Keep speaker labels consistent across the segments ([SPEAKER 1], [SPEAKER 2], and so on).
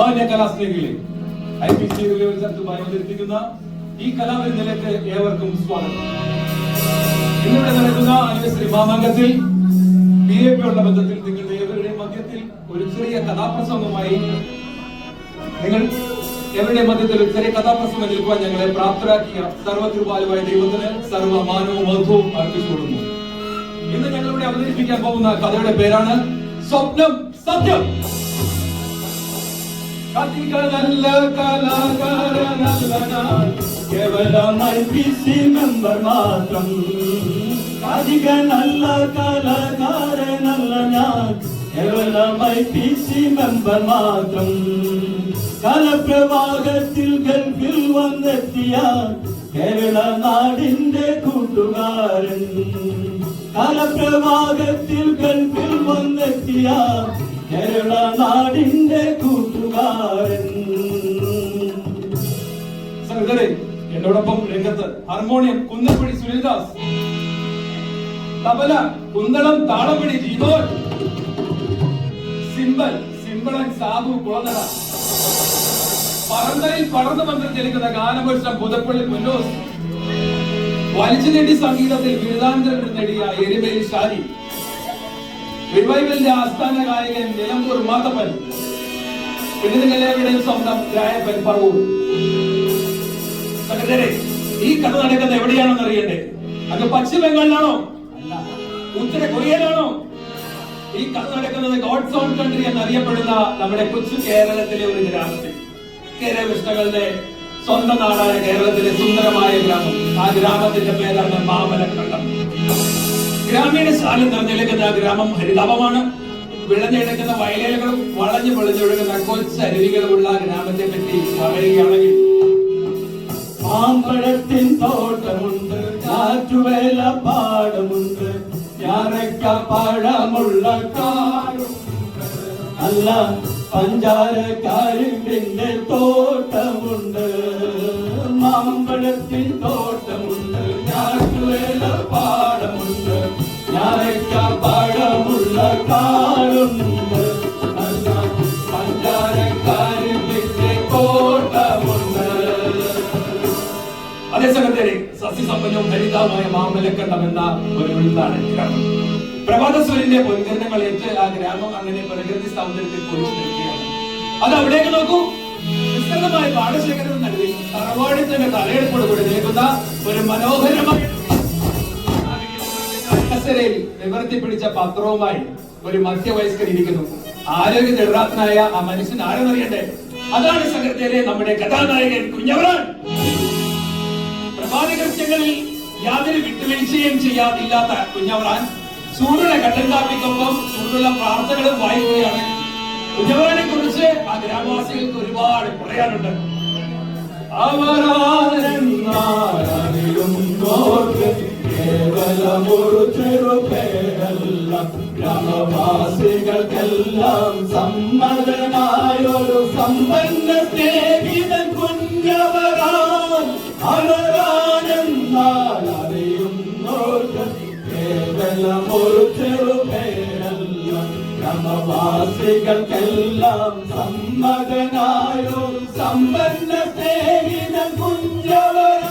[SPEAKER 1] ബഹുമാന്യ കലാസ്നേഹികളെ, IPC Dubai അവതരിപ്പിക്കുന്ന ഈ കലാവിരുന്നിലേക്ക് ഏവർക്കും സ്വാഗതം. ഇന്നിവിടെ നടക്കുന്ന ആനിവേഴ്സറി മാമാങ്കത്തിൽ BAP ബന്ധത്തിൽ നിങ്ങളുടെ ഏവരുടെയും മധ്യത്തിൽ ഒരു ചെറിയ കഥാപ്രസംഗമായി നിൽക്കുവാൻ ഞങ്ങളെ പ്രാപ്തരാക്കിയ സർവകൃപാലുവായ ദൈവത്തിന് സർവമാനവും മഹത്വവും അർപ്പിച്ചുകൊള്ളുന്നു. ഇന്ന് ഞങ്ങളിവിടെ അവതരിപ്പിക്കാൻ പോകുന്ന കഥയുടെ പേരാണ് സ്വപ്നം സത്യം. നല്ല കലാകാരനല്ല ഞാൻ, കേവലം IPC മെമ്പർ മാത്രം. അധിക നല്ല കലാകാരനല്ല ഞാൻ, കേവലം IPC മെമ്പർ മാത്രം. കലപ്രവാഹത്തിൽ ഗൾഫിൽ വന്നെത്തിയ കേരള നാടിന്റെ കൂട്ടുകാരൻ. കലപ്രവാഹത്തിൽ ഗൾഫിൽ വന്നെത്തിയ കേരള നാടിന്റെ കൂട്ടുകാരൻ. സഹോദരേ, എന്നോടൊപ്പം രംഗത്ത് ഹാർമോണിയം കുന്നപ്പടി സുനിൽദാസ്, തബല കുന്തളം താളപ്പടി ജീവോൻ, സിംബളൻ സാബു കുളനട, പറന്തലിൽ പടർന്നു മന്ത്രം ചെലുക്കുന്ന ഗാനഭൂഷണം പുതപ്പള്ളി മുന്നോസ്, വലിച്ചു നേടി സംഗീതത്തിൽ ബിരുദാന്തരം നേടിയ എരിമേലി ഷാരി, റിവൈവലിന്റെ ആസ്ഥാന ഗായകൻ നിലമ്പൂർ മാത്തപ്പൻ, പിന്നെ നിങ്ങളെവിടെയും സ്വന്തം രായപ്പൻ പറവൂർ. സെക്രട്ടറി, ഈ കഥ നടക്കുന്നത് എവിടെയാണെന്ന് അറിയണ്ടേ? അത് പശ്ചിമ ബംഗാളിലാണോ? അല്ല. ഉത്തര കൊറിയയിലാണോ? ഈ കഥ നടക്കുന്നത് ഗോഡ്സ് ഓൺ കൺട്രി എന്നറിയപ്പെടുന്ന നമ്മുടെ കൊച്ചു കേരളത്തിലെ ഒരു ഗ്രാമത്തിൽ. കേരളങ്ങളുടെ സ്വന്തം നാടായ കേരളത്തിലെ സുന്ദരമായ ഗ്രാമം. ആ ഗ്രാമത്തിന്റെ പേരാണ് മാമലക്കണ്ടം. ഗ്രാമീണ ശാലം നിറഞ്ഞെടുക്കുന്ന ഗ്രാമം ഹരിതാപമാണ്. വിളഞ്ഞെടുക്കുന്ന വയലുകളും വളഞ്ഞു പൊളിഞ്ഞൊഴുകുന്ന കൊച്ചരുവികളുമുള്ള ഗ്രാമത്തെ പറ്റി പറയുകയാണെങ്കിൽ, മാമ്പഴത്തിൻ തോട്ടമുണ്ട്, കാറ്റുവേല പാടമുണ്ട്, ഞാറക്ക പഴമുള്ള കാടുണ്ട്, അല്ല പഞ്ചാരക്കാരിന്റെ തോട്ടമുണ്ട്. മാമ്പഴത്തിൻ തോട്ടമുണ്ട്, കാറ്റുവേല പാടമുണ്ട്, ഞാറക്ക പഴമുള്ള കാടുണ്ട്, അല്ല പഞ്ചാരക്കാരിന്റെ തോട്ടമുണ്ട്. അതേസമയത്തെ സസ്യസമ്പന്നവും ഹരിതവുമായ മാമലക്കണ്ടം എന്ന ഒരു വിഴുതാണ് ഗ്രാമം. പ്രഭാതസൂര്യന്റെ പൊൻകിരണങ്ങൾ ഏറ്റ് ആ ഗ്രാമം അങ്ങനെ പ്രകൃതി സൗന്ദര്യത്തിൽ പൊളിച്ചു നിൽക്കുകയാണ്. അത് അവിടേക്ക് നോക്കൂ. വിസ്തൃതമായ പാടശേഖരത്തിന് നടുവിൽ തറവാടിന്റെ തലയെടുപ്പോടുകൂടി നിൽക്കുന്ന ഒരു മനോഹരമായ നിവർത്തി പിടിച്ച പത്രവുമായി ഒരു മധ്യവയസ്കൻ ഇരിക്കുന്നു. ആരോഗ്യ ദൃഢനായ ആ മനുഷ്യൻ ആരെന്നറിയണ്ടേ? അതാണ് സെക്രട്ടറിയെ നമ്മുടെ കഥാനായകൻ കുഞ്ഞവറാൻ. പ്രഭാത കൃത്യങ്ങളിൽ യാതൊരു വിട്ടുവീഴ്ചയും ചെയ്യാതില്ലാത്ത കുഞ്ഞവറാൻ ചൂടുള്ള കട്ടൻ കാപ്പിക്കൊപ്പം ചൂടുള്ള പ്രാർത്ഥനകളും വായിക്കുകയാണ്. കുഞ്ഞവറാനെ കുറിച്ച് ആ ഗ്രാമവാസികൾക്ക് ഒരുപാട് പറയാനുണ്ട്.
[SPEAKER 2] ഗ്രാമവാസികൾക്കെല്ലാം സമ്മതനായൊരു സമ്പന്ന സ്നേഹിതൻ കുഞ്ഞവറാൻ. അവരാനെന്നാൽ അറിയുന്നോർക്ക് കേവലം ഒരു ചെറുപേരല്ല. ഗ്രാമവാസികൾക്കെല്ലാം സമ്മതനായൊരു സമ്പന്ന സ്നേഹിതൻ കുഞ്ഞവറാൻ.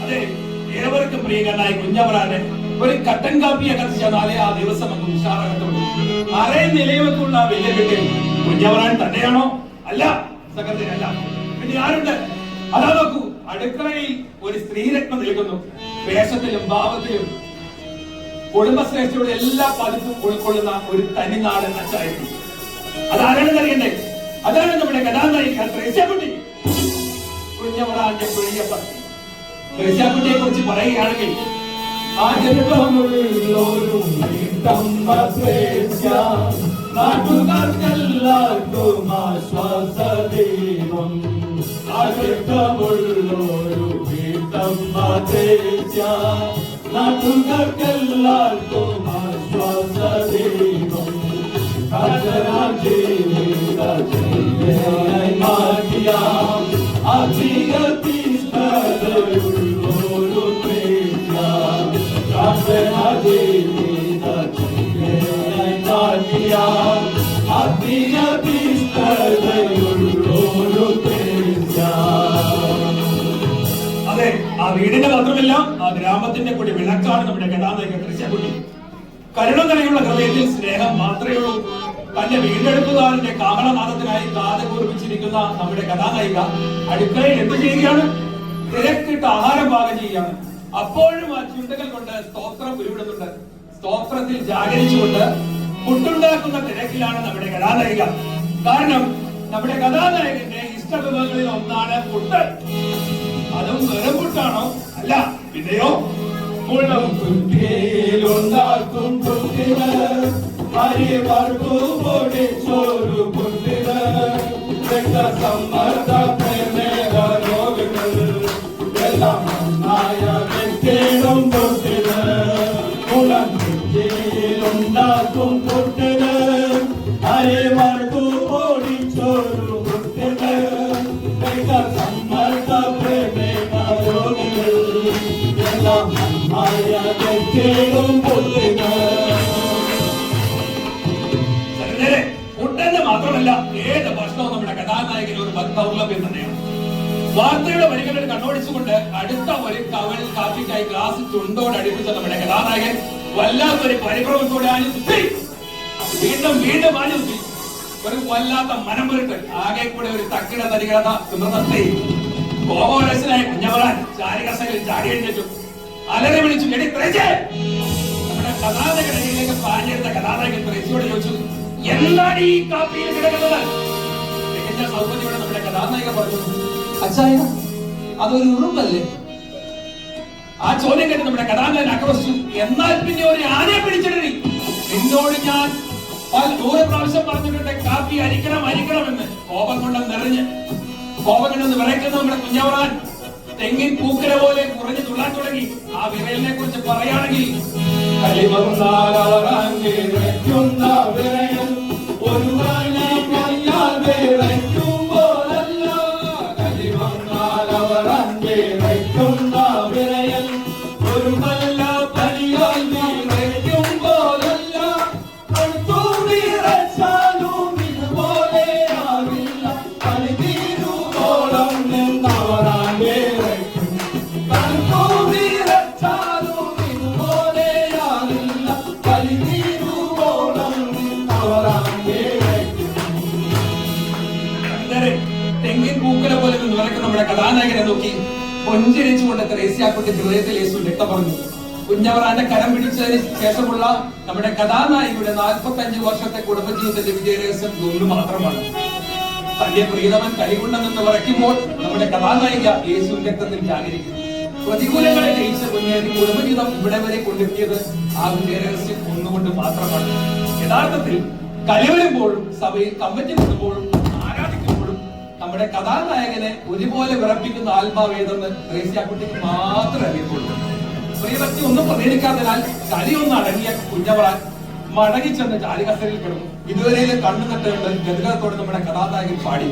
[SPEAKER 1] അതെ, ഏവർക്കും പ്രിയങ്കരനായ കുഞ്ഞവറാനെ ഒരു കട്ടൻ കാപ്പിയെ കത്തിച്ചാലേ ആ ദിവസം അങ്ങ് ഉഷാറാകത്തുള്ളൂ. അറേ നിലയമൊക്കെയുള്ള വലിയ വീട്ടിൽ കുഞ്ഞവറാൻ തന്നെയാണോ? അല്ല, സെക്രട്ടറി അല്ല. പിന്നെ ആരുണ്ട്? അതാ നോക്കൂ, അടുക്കളയിൽ ഒരു സ്ത്രീരത്നം നിൽക്കുന്നു. വേഷത്തിലും ഭാവത്തിലും കുടുംബശ്രേഷ്ഠയുടെ എല്ലാ പതിപ്പും ഉൾക്കൊള്ളുന്ന ഒരു തനിനാടൻ അച്ചായിരുന്നു. അതാരാണെന്ന് അറിയണ്ടേ? അതാണ് നമ്മുടെ കഥാനായിക ത്രേസ്യാക്കുട്ടി. കുഞ്ഞവറാന്റെ പ്രിയപത്നി ത്രേസ്യാക്കുട്ടിയെ കുറിച്ച് പറയുകയാണെങ്കിൽ,
[SPEAKER 2] നാട്ടുകാർക്കെല്ലാവർക്കും ആശ്വാസദൈവം. അടുത്തമുള്ളൊരു വീട്ടമ്മ ത്രേസ്യ, നാട്ടുകാർക്കെല്ലാവർക്കും ആശ്വാസദൈവം. മാറ്റിയ അധികത്തിഷ്ടതയുള്ളൊരു ത്രേസ്യ, പ്രാർത്ഥന ജീവിത മാറ്റിയ അതിനധിഷ്ഠതയുള്ളൊരു ത്രേസ്യ.
[SPEAKER 1] അതെ, ആ വീടിന്റെ മാത്രമല്ല, ആ ഗ്രാമത്തിന്റെ കൂടി വിളക്കാണ് നമ്മുടെ കഥാനായിക ത്രേസ്യാക്കുട്ടി. കരുണ നിറയുള്ള ഹൃദയത്തിൽ സ്നേഹം മാത്രമേ ഉള്ളൂ. തന്റെ വീണ്ടെടുപ്പുകാരന്റെ കാഹളനാദത്തിനായി കാത് കൂർപ്പിച്ചിരിക്കുന്ന നമ്മുടെ കഥാനായിക അടുക്കളയിൽ എന്ത് ചെയ്യുകയാണ്? തിരക്കിട്ട് ആഹാരം പാകം ചെയ്യുകയാണ്. അപ്പോഴും ആ ചുണ്ടുകൾ കൊണ്ട് സ്തോത്രം ഉരുവിടുന്നുണ്ട്. സ്തോത്രത്തിൽ ജാഗരിച്ചുകൊണ്ട് പുട്ടുണ്ടാക്കുന്ന തിരക്കിലാണ് നമ്മുടെ കഥാനായിക. കാരണം നമ്മുടെ കഥാനായകന്റെ ഇഷ്ടവിഭവങ്ങളിൽ ഒന്നാണ് പുട്ട്. അതും വെറും പുട്ടാണോ? അല്ല, പിന്നെയോ മുള്ളം
[SPEAKER 2] കുറ്റിയിലുണ്ടാക്കും പുട്ടിന് അരി വറുത്തു പൊടിച്ചോരു പുട്ടിന് രക്തസമ്മർദ്ദ പ്രമേഹ രോഗങ്ങൾ എല്ലാം നന്നായ വെട്ടിടും പുട്ടിന്. മുളം കുറ്റിയിലുണ്ടാക്കും പുട്ടിന് അരി വറുത്തു പൊടിച്ചോരു പുട്ടിന് രക്തസമ്മർദ്ദ പ്രമേഹ രോഗങ്ങൾ എല്ലാം നന്നായ വെട്ടിടും പുട്ടിന്.
[SPEAKER 1] പുട്ടെന്ന് മാത്രമല്ല, ഏത് ഭക്ഷണവും നമ്മുടെ കഥാനായകന് ഒരു ദൗർലഭ്യം തന്നെയാണ്. വാർത്തയുടെ വരികളിൽ കണ്ണോടിച്ചുകൊണ്ട് അടുത്ത ഒരു കവൽ കാപ്പിക്കായി ഗ്ലാസ് ചുണ്ടോട് അടുപ്പിച്ച നമ്മുടെ കഥാനായകൻ വല്ലാത്തൊരു പരിഭ്രമത്തോടെ വീണ്ടും വീണ്ടും ആലോചിച്ചു. ഒരു വല്ലാത്ത മനംപുരട്ടൽ, ആകെ കൂടെ ഒരു തക്കിട തരികട സുമൃതത്തെ കോപവരസനായ കുഞ്ഞവറാൻ ചാരികസയിൽ ചാടി എഴുന്നേറ്റു. അലറി വിളിച്ചു, എടി ത്രേസ്യേ. നമ്മുടെ കഥാനായകനിലേക്ക് പാഞ്ഞെടുത്ത കഥാനായകൻ ത്രേസ്യയോട് ചോദിച്ചു, എന്താണ് ഈ കാപ്പിയിൽ കിടക്കുന്നത്? തികഞ്ഞ സൗകര്യയോടെ നമ്മുടെ കഥാനായിക പറഞ്ഞു, അച്ചായ, അതൊരു ഉറുമ്പല്ലേ? ആ ചോദ്യം കേട്ട് നമ്മുടെ കഥാനായകൻ ആക്രോശിച്ചു, എന്നാൽ പിന്നെ ഒരു ആനയെ പിടിച്ചിടണി. നിന്നോട് ഞാൻ 100 പ്രാവശ്യം പറഞ്ഞിട്ടുണ്ട് കാപ്പി അരിക്കണം അരിക്കണമെന്ന്. കോപം കൊണ്ട് വിറയ്ക്കുന്ന നമ്മുടെ കുഞ്ഞവറാൻ തെങ്ങിൻ പൂക്കല പോലെ കുറഞ്ഞു തുള്ളാൻ തുടങ്ങി. ആ വിറയലിനെ കുറിച്ച് പറയുകയാണെങ്കിൽ
[SPEAKER 2] ഒരു നല്ല പനിയാൽ വിറയ്ക്കും പോലല്ല, അടുത്തു വിറച്ചാലും ഇതുപോലെ ആവില്ല. പനി തീരുവോളം നിന്നവരാൻ വിറയ്ക്കും. അടുത്തു വിറച്ചാലും ഇതുപോലെ ആവില്ല. പനി തീരുവോളം നിന്നവരാൻ വിറയ്ക്കും.
[SPEAKER 1] തെങ്ങിൻ പൂക്കല പോലെ നിന്ന് വിറയ്ക്കുന്ന നമ്മുടെ കഥാനായകനെ നോക്കി പൊഞ്ചരിച്ചുകൊണ്ട് ത്രേസ്യാക്കുട്ടി ഹൃദയത്തിൽ യേശു രക്തം പറഞ്ഞു. കുഞ്ഞവറാന്റെ കരം പിടിച്ചതിന് ശേഷമുള്ള നമ്മുടെ കഥാനായികയുടെ 45 വർഷത്തെ കുടുംബജീവിതത്തിന്റെ വിജയരഹസ്യം ഒന്ന് മാത്രമാണ്. തന്റെ പ്രീതമൻ കൈകൊണ്ടെന്ന് വിറയ്ക്കുമ്പോൾ നമ്മുടെ കഥാനായിക യേശു രക്തത്തിൽ ജാഗരിക്കുന്നു. പ്രതികൂലങ്ങളെ ജയിച്ച കുഞ്ഞേരി കുടുംബജീവിതം ഇവിടെ വരെ കൊണ്ടെത്തിയത് ആ വിജയരഹസ്യം ഒന്നുകൊണ്ട് മാത്രമാണ്. യഥാർത്ഥത്തിൽ കലിവരുമ്പോഴും സഭയിൽ കമ്മിറ്റി കൂടുമ്പോഴും ആരാധിക്കുമ്പോഴും നമ്മുടെ കഥാനായകനെ ഒരുപോലെ വിറപ്പിക്കുന്ന ആത്മാവേതെന്ന് ത്രേസ്യാക്കുട്ടിക്ക് മാത്രമേ അറിയത്തുള്ളൂ. പ്രിയഭക്തി ഒന്നും പ്രതികരിക്കാത്തതിനാൽ കലിയൊന്ന് അടങ്ങിയ കുഞ്ഞവറാൻ മടങ്ങിച്ചെന്ന് ചാരികസരിൽ കിടന്നു. ഇതുവരെ കണ്ണു നട്ടുകൊണ്ട് ഗദ്ഗതത്തോടെ നമ്മുടെ കഥാനായകൻ പാടി,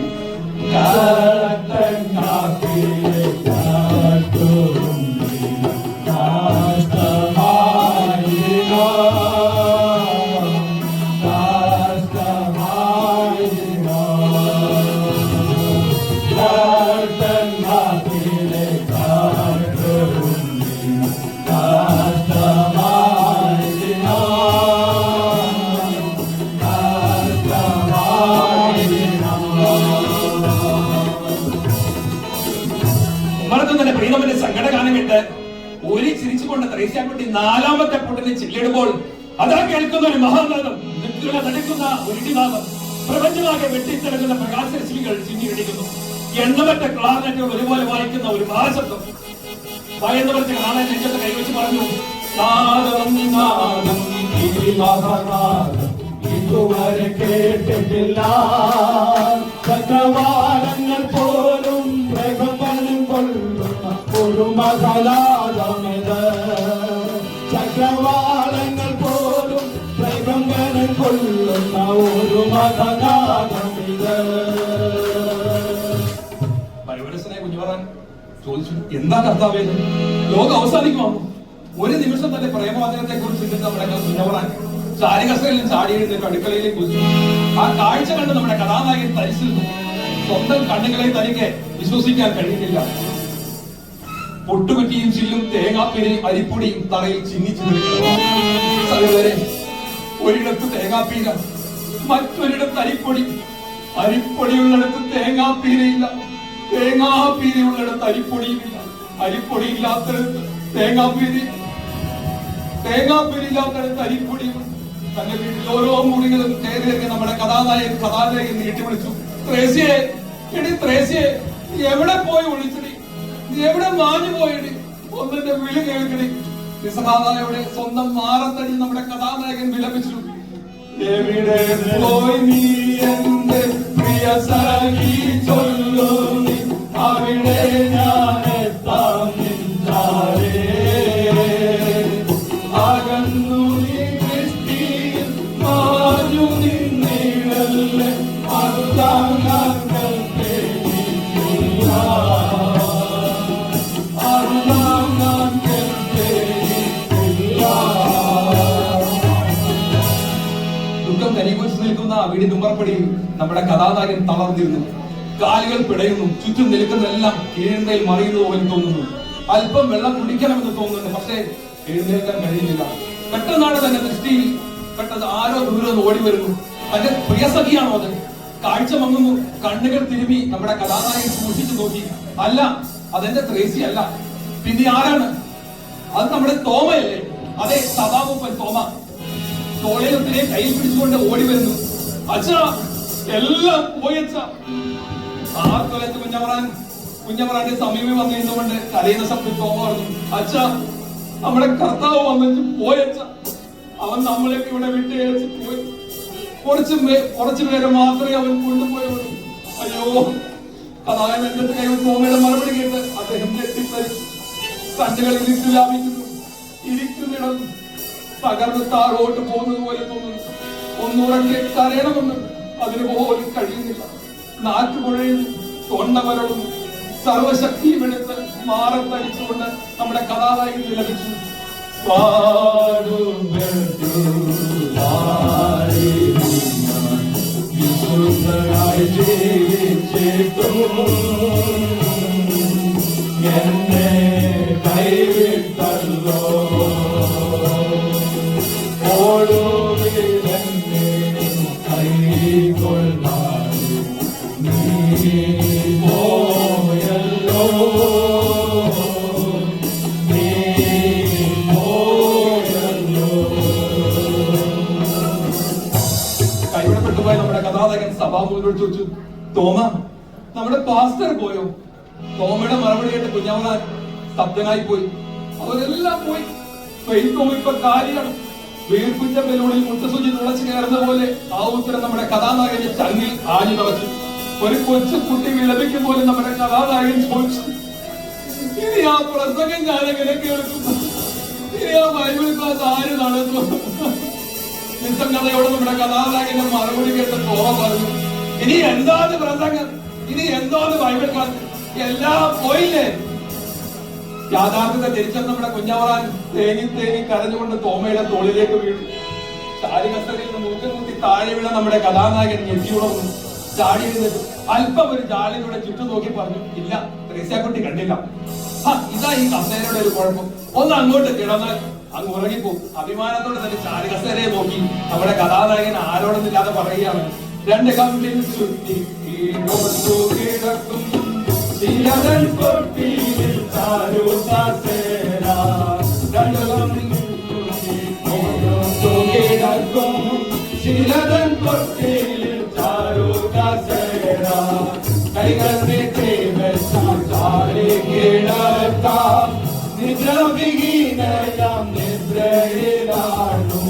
[SPEAKER 1] പ്രീതമന്റെ സങ്കടഗാനം കേട്ട് ഒരു ചിരിച്ചുകൊണ്ട് ത്രേസ്യാക്കുട്ടി 4ാമത്തെ പൊട്ടിന് ചില്ലിടുമ്പോൾ അതാ കേൾക്കുന്ന ഒരു മഹാനാദം, നടക്കുന്ന ഒരു ഇടിനാദം, പ്രപഞ്ചമാകെ വെട്ടിത്തിളങ്ങുന്ന പ്രകാശരശ്മികൾ ചിന്നിയിടിക്കുന്നു. എണ്ണമറ്റ ക്ലാർനെറ്റുകൾ ഒരുപോലെ വായിക്കുന്ന ഒരു മഹാശബ്ദം. ഭയന്നവർക്ക് നാളെ നെഞ്ചത്ത് കൈവച്ച് പറഞ്ഞു, നാദം നാദം
[SPEAKER 2] ഇതുവരെ കേട്ടിട്ടില്ല. ചക്രവാളങ്ങൾ പോലും പ്രകമ്പനം കൊള്ളുന്ന ഒരു മകളാദമിത്. ചക്രവാളങ്ങൾ പോലും പ്രകമ്പനം കൊള്ളുന്ന ഒരു മകളാദമിത്.
[SPEAKER 1] പരിവരസനായ കുഞ്ഞുപറാൻ ചോദിച്ചു, എന്താ കർത്താവേത്? ലോകം അവസാനിക്കുമോ? ഒരു നിമിഷം തന്നെ പ്രേമവാചകത്തെ കുറിച്ച് ചിന്തിച്ച് നമ്മുടെ കുഞ്ഞുപറാൻ ചാരികസയിൽ ചാടി എഴുന്നേറ്റ് അടുക്കളയിലേക്ക് കുതിച്ചു. ആ കാഴ്ച കണ്ട് നമ്മുടെ കഥാനായകൻ തരിച്ചു. സ്വന്തം കണ്ണുകളെ തനിക്ക് വിശ്വസിക്കാൻ കഴിയുന്നില്ല. പൊട്ടുകുറ്റിയും ചില്ലും തേങ്ങാപ്പീരയും അരിപ്പൊടിയും തറയിൽ ചിന്നിച്ചിരിക്കുന്നു. ഒരിടത്ത് തേങ്ങാപ്പീര, മറ്റൊരിടത്ത് അരിപ്പൊടി. അരിപ്പൊടിയുള്ളിടത്ത് തേങ്ങാപ്പീരയില്ല, തേങ്ങാപ്പീരയുള്ളിടത്ത് അരിപ്പൊടിയുമില്ല. അരിപ്പൊടി ഇല്ലാത്തടത്ത് തേങ്ങാപ്പീര, തേങ്ങാപ്പീരില്ലാത്തടത്ത് അരിപ്പൊടിയും. തന്റെ വീട്ടിൽ ഓരോ മുറികളും കയറിയിറങ്ങി നമ്മുടെ കഥാനായകൻ നീട്ടി വിളിച്ചു. ത്രേസ്യേ, എടി ത്രേസ്യേ, എവിടെ പോയി വിളിച്ചടി? നീ എവിടെ മാഞ്ഞു പോയടി? ഒന്നിന്റെ വിളി കേൾക്കടി. നിസ്സഹായയുടെ സ്വന്തം മാറത്തടി നമ്മുടെ കഥാനായകൻ വിലപിച്ചു. എവിടെ പോയി നീ എന്റെ പ്രിയ സഖി ചൊല്ലു, അവിടെ ഞാൻ എത്താം നിന്നാലേ. അകന്നു നീ ദൃഷ്ടിയിൽ മാഞ്ഞു നിന്നിടല്ലേ, ദുഃഖം കരികുറിച്ച് നിൽക്കുന്ന വീടിന്റെ ഉമ്മർപ്പടിയിൽ നമ്മുടെ കഥാനായകൻ തളർന്നിരുന്നു. കാലുകൾ പിടയുന്നു. ചുറ്റും നിൽക്കുന്നതെല്ലാം കീഴ്മേൽ മറിയുന്നത് പോലെ തോന്നുന്നു. അല്പം വെള്ളം കുടിക്കണമെന്ന് തോന്നുന്നു, പക്ഷേ എഴുന്നേൽക്കാൻ കഴിയുന്നില്ല. പെട്ടെന്നാണ് തന്റെ ദൃഷ്ടിയിൽ പെട്ടെന്ന് ആരോ ദൂരം ഓടി വരുന്നു. തന്റെ പ്രിയസഖിയാണോ അത്? കാഴ്ച മങ്ങുന്നു. കണ്ണുകൾ തിരുമി നമ്മുടെ കഥാനായകൻ സൂക്ഷിച്ചു നോക്കി. അല്ല, അതെന്റെ ത്രേസി അല്ല. പിന്നെ ആരാണ്? അത് നമ്മുടെ തോമയല്ലേ? അതെ, സദാമൂപ്പൻ തോമ. തോളയിലൊത്തിനെ കയ്യിൽ പിടിച്ചുകൊണ്ട് ഓടി വരുന്നു. അച്ഛാ, എല്ലാം പോയച്ഛ. ആ കൊലത്ത് കുഞ്ഞമറാന്റെ സമീപം വന്നിരുന്നുകൊണ്ട് കരയുന്ന ശബ്ദം തോമ പറഞ്ഞു, അച്ഛാ, നമ്മുടെ കർത്താവ് വന്നു പോയച്ഛ. അവൻ നമ്മളെയൊക്കെ ഇവിടെ വിട്ടേച്ച് പോയി. കുറച്ചു പേരെ മാത്രമേ അവൻ കൊണ്ടുപോയുള്ളൂ. അയ്യോ, അതായത് എന്റെ കൈ തോമയുടെ മറുപടി കേട്ട് അദ്ദേഹം ഞെട്ടിത്തരും. കണ്ണുകൾ ഇരുട്ട് വ്യാപിക്കുന്നു. ഇരിക്കുന്നിടം തകർന്ന് താഴോട്ട് പോകുന്നത് പോലെ തോന്നുന്നു. ഒന്നുറക്കെ കരയണമെന്ന് അതിന് പോലും കഴിയുന്നില്ല. നാട്ടുപുഴയുന്നു, തൊണ്ട വരളുന്നു. സർവശക്തിയും എടുത്ത് മാറത്തടിച്ചുകൊണ്ട് നമ്മുടെ കഥാനായകൻ ലഭിച്ചു.
[SPEAKER 2] എന്നെ കൈവിട്ടല്ലോ, ഓടുവിലെന്നെ കൈകൊള്ളാതെ നീ പോയല്ലോ, നീ പോയല്ലോ.
[SPEAKER 1] കൈവിടപ്പെട്ടുപോയ നമ്മുടെ കഥാനായകൻ സഭാമുഖത്തോട് ചോദിച്ചു, തോമ, നമ്മുടെ പാസ്റ്റർ പോയോ? തോമയുടെ മറുപടി കേട്ട് കുഞ്ഞമ്മ സ്തബ്ധനായി പോയി. അവരെല്ലാം പോയി. തോമ ഇപ്പൊ കാര്യമാണ്. വീർപ്പിച്ച ബലൂണിൽ മുട്ടസൂചി തുളച്ചു കയറുന്ന പോലെ ആ ഉത്തരം നമ്മുടെ കഥാനായകന്റെ ചങ്ങിൽ ആഞ്ഞു തളച്ചു. ഒരു കൊച്ചു കുട്ടി വിലപിക്കും പോലെ നമ്മുടെ കഥാനായകൻ ചോദിച്ചു, ഇനി ആ പ്രസംഗം ഞാനെങ്ങനെ കേൾക്കുന്നു? ഇനി ആ ബൈബിൾ ക്ലാസ് ആര് നടന്നു? നിസ്സംഗതയോട് നമ്മുടെ കഥാനായകന്റെ മറുപടി കേട്ട് തോമ പറഞ്ഞു, ഇനി എന്താണ് പ്രസംഗം? ഇനി എന്താണ് ബൈബിൾ ക്ലാസ്? എല്ലാം പോയില്ലേ? യാഥാർത്ഥ്യത്തെ തിരിച്ചെന്ന് നമ്മുടെ കുഞ്ഞവറാൻ തേങ്ങി കരഞ്ഞുകൊണ്ട് തോമയുടെ തോളിലേക്ക് വീണു. ചാരികസരയിൽ നിന്ന് മൂക്കി താഴെ വീണ നമ്മുടെ കഥാനായകൻ ഞെട്ടിയുണർന്നു. ചാടി എഴുന്നേറ്റ് അല്പം ഒരു ജാലിലൂടെ ചുറ്റും നോക്കി പറഞ്ഞു, ഇല്ല, ത്രേസ്യാക്കുട്ടി കണ്ടില്ല. ഇതാ ഈ കസേരയുടെ ഒരു കുഴപ്പം. ഒന്ന് അങ്ങോട്ട് കിടന്നാൽ അങ്ങ് ഉറങ്ങിപ്പോകും. അഭിമാനത്തോടെ തന്നെ ചാരികസേരയെ നോക്കി നമ്മുടെ കഥാനായകൻ ആരോടൊന്നില്ലാതെ പറയുകയാണ്, രണ്ട് കമ്പിൽ ചുറ്റി കിടക്കും
[SPEAKER 2] ശിലതൻ കൊട്ടിയിൽ ചാരുകസേര, രണ്ട് കമ്പിൽ കിടക്കും ശിലതൻ കൊട്ടിയിൽ ചാരുകസേര, കൈകൾ നീട്ടി വെച്ചാൽ ചാരി കിടക്കാം, നിദ്രവിഹീനയാം നിദ്രയിലാണു,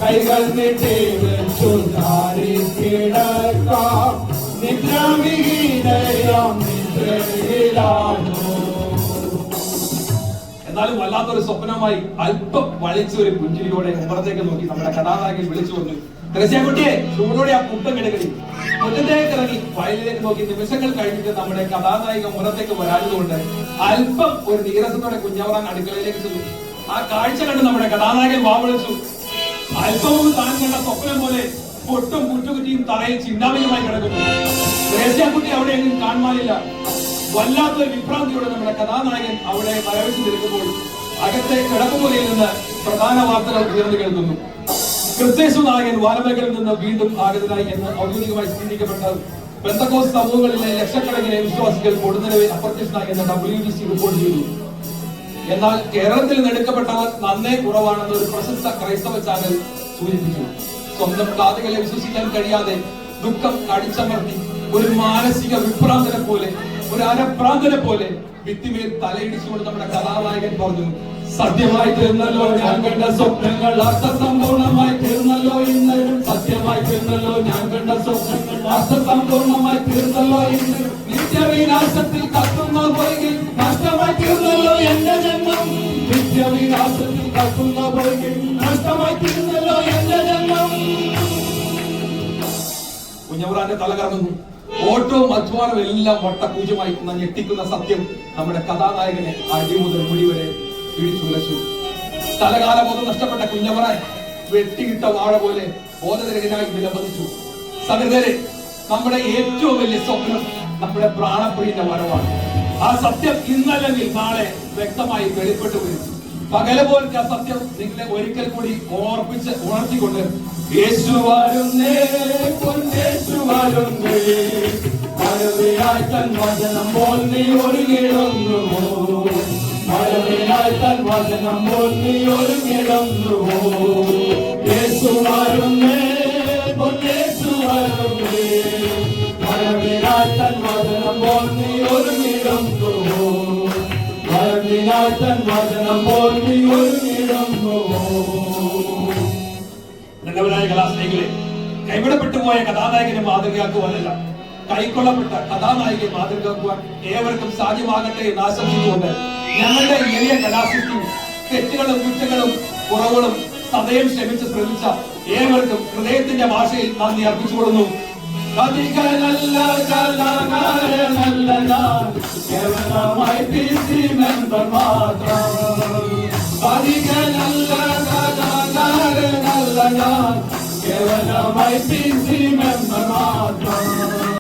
[SPEAKER 2] കൈകൾ നീട്ടി വെച്ചു ചാരി കിടക്കാം, നിദ്രവിഹീനയാം നിദ്രയിലാണു.
[SPEAKER 1] എന്നാലും വല്ലാത്തൊരു സ്വപ്നമായി അല്പം വളിച്ച ഒരു പുഞ്ചിരിയോടെ ഉമ്മറത്തേക്ക് നോക്കി നമ്മുടെ കഥാനായകൻ വിളിച്ചു പറഞ്ഞു, ത്രേസ്യാക്കുട്ടിയെ, ചൂടോടെ ആ പുട്ടം കിടക്കടി. മുറ്റത്തേക്ക് ഇറങ്ങി വയലിലേക്ക് നോക്കി നിമിഷങ്ങൾ കഴിഞ്ഞിട്ട് നമ്മുടെ കഥാനായിക ഉമ്മറത്തേക്ക് വരാഞ്ഞതുകൊണ്ട് അല്പം ഒരു നീരസത്തോടെ കുഞ്ഞവറാൻ അടുക്കളയിലേക്ക് ചെന്നു. ആ കാഴ്ച കണ്ട് നമ്മുടെ കഥാനായകൻ വാ വിളിച്ചു, അല്പവും താൻ കണ്ട സ്വപ്നം പോലെ പൊട്ടും കുറ്റുകുറ്റിയും തറയിൽ ചിന്താമയമായി കിടക്കുന്നു. ത്രേസ്യാക്കുട്ടി അവിടെ എങ്ങും കാണുവാനില്ല. വല്ലാത്തൊരു വിഭ്രാന്തിയോടെ നമ്മുടെ കഥാനായകൻ അവിടെ മരവിച്ചു നിൽക്കുമ്പോൾ അകത്തെ കിടപ്പുമുറിയിൽ നിന്ന് പ്രധാന വാർത്തകൾ ഉയർന്നു കേൾക്കുന്നു. ക്രിസ്തേശു നായകൻ വാനമേഖലയിൽ നിന്ന് വീണ്ടും ആഗതനായി എന്ന് ഔദ്യോഗികമായി സ്ഥിരീകരിക്കപ്പെട്ട പെന്തക്കോസ്ത് സമൂഹങ്ങളിലെ ലക്ഷക്കണക്കിന് വിശ്വാസികൾ പൊടുന്നതിനെ അപ്രത്യക്ഷനായി എന്ന് WBC റിപ്പോർട്ട് ചെയ്തു. എന്നാൽ കേരളത്തിൽ നിന്ന് എടുക്കപ്പെട്ടവർ നന്നേ കുറവാണെന്ന് ഒരു പ്രശസ്ത ക്രൈസ്തവ ചാനൽ സൂചിപ്പിച്ചു. സ്വന്തം കാതുകളെ വിശ്വസിക്കാൻ കഴിയാതെ ദുഃഖം അടിച്ചമർത്തി ഒരു മാനസിക വിഭ്രാന്തനെ പോലെ, ഒരു അരഭ്രാന്തനെ പോലെ ഭിത്തിമേൽ തലയിടിച്ചുകൊണ്ട് നമ്മുടെ കഥാനായകൻ പറഞ്ഞു, സത്യമായി തീർന്നല്ലോ ഞാൻ കണ്ട സ്വപ്നങ്ങൾ, അർത്ഥസമ്പൂർണമായി തീർന്നല്ലോ ഇന്നലും. സത്യമായി തീർന്നല്ലോ ഞാൻ കണ്ട സ്വപ്നങ്ങൾ, അർത്ഥസമ്പൂർണമായി തീർന്നല്ലോ ഇന്നലും. നിത്യവിനാശത്തിൽ കത്തുന്ന പൊയ്കിൽ നഷ്ടമായി തീർന്നല്ലോ എന്റെ ജന്മം. നിത്യവിനാശത്തിൽ കത്തുന്ന പൊയ്കിൽ നഷ്ടമായി തീർന്നല്ലോ എന്റെ ജന്മം. കുഞ്ഞവറാന്റെ തല കറങ്ങുന്നു. ഓട്ടവും അധ്വാനവും എല്ലാം വട്ടപൂജ്യമായി ഞെട്ടിക്കുന്ന സത്യം നമ്മുടെ കഥാനായകനെ അടി മുതൽ മുടി വരെ പിടിച്ചുലച്ചു. തലകാല ബോധം നഷ്ടപ്പെട്ട കുഞ്ഞവറാൻ വെട്ടിയിട്ട വാഴ പോലെ ബോധരഹിതനായി നിലപതിച്ചു. സഹോദരരെ, നമ്മുടെ ഏറ്റവും വലിയ സ്വപ്നം നമ്മുടെ പ്രാണപ്രിയന്റെ വരവാണ്. ആ സത്യം ഇന്നല്ലെങ്കിൽ നാളെ വ്യക്തമായി വെളിപ്പെട്ടു വരും. പകല പോലത്തെ ആ സത്യം നിങ്ങളെ ഒരിക്കൽ കൂടി ഓർപ്പിച്ച് ഉണർത്തിക്കൊണ്ട് യേശു വരുന്നേ, പൊന്നേശു വരുന്നേ, മഴവിലായി തൻ വചനം പോൽ നീ ഒരുങ്ങിടുന്നുവോ, മഴവിലായി തൻ വചനം പോൽ നീ ഒരുങ്ങിടുന്നുവോ. യേശു വരുന്നേ, പൊന്നേശു വരുന്നേ, മഴവിലായി തൻ വചനം പോൽ നീ ഒരുങ്ങിടുന്നുവോ, മഴവിലായി തൻ വചനം പോൽ നീ ഒരുങ്ങിടുന്നുവോ. നല്ലവരായ കലാസ്നേഹികളെ, കൈവിടപ്പെട്ടു പോയ കഥാനായകനെ മാതൃകയാക്കുവാനല്ല, കൈക്കൊള്ളപ്പെട്ട കഥാനായകനെ മാതൃകയാക്കുവാൻ ഏവർക്കും സാധ്യമാകട്ടെ എന്ന് ആശംസിച്ചുകൊണ്ട് ഞങ്ങളുടെ എളിയ കലാസൃഷ്ടി തെറ്റുകളും കുറ്റങ്ങളും കുറവുകളും സദയം ക്ഷമിച്ച് ശ്രമിച്ച ഏവർക്കും ഹൃദയത്തിന്റെ ഭാഷയിൽ നന്ദി അർപ്പിച്ചുകൊള്ളുന്നു. കേവലമായി PC member മാത്രം, കേവലമായി PC member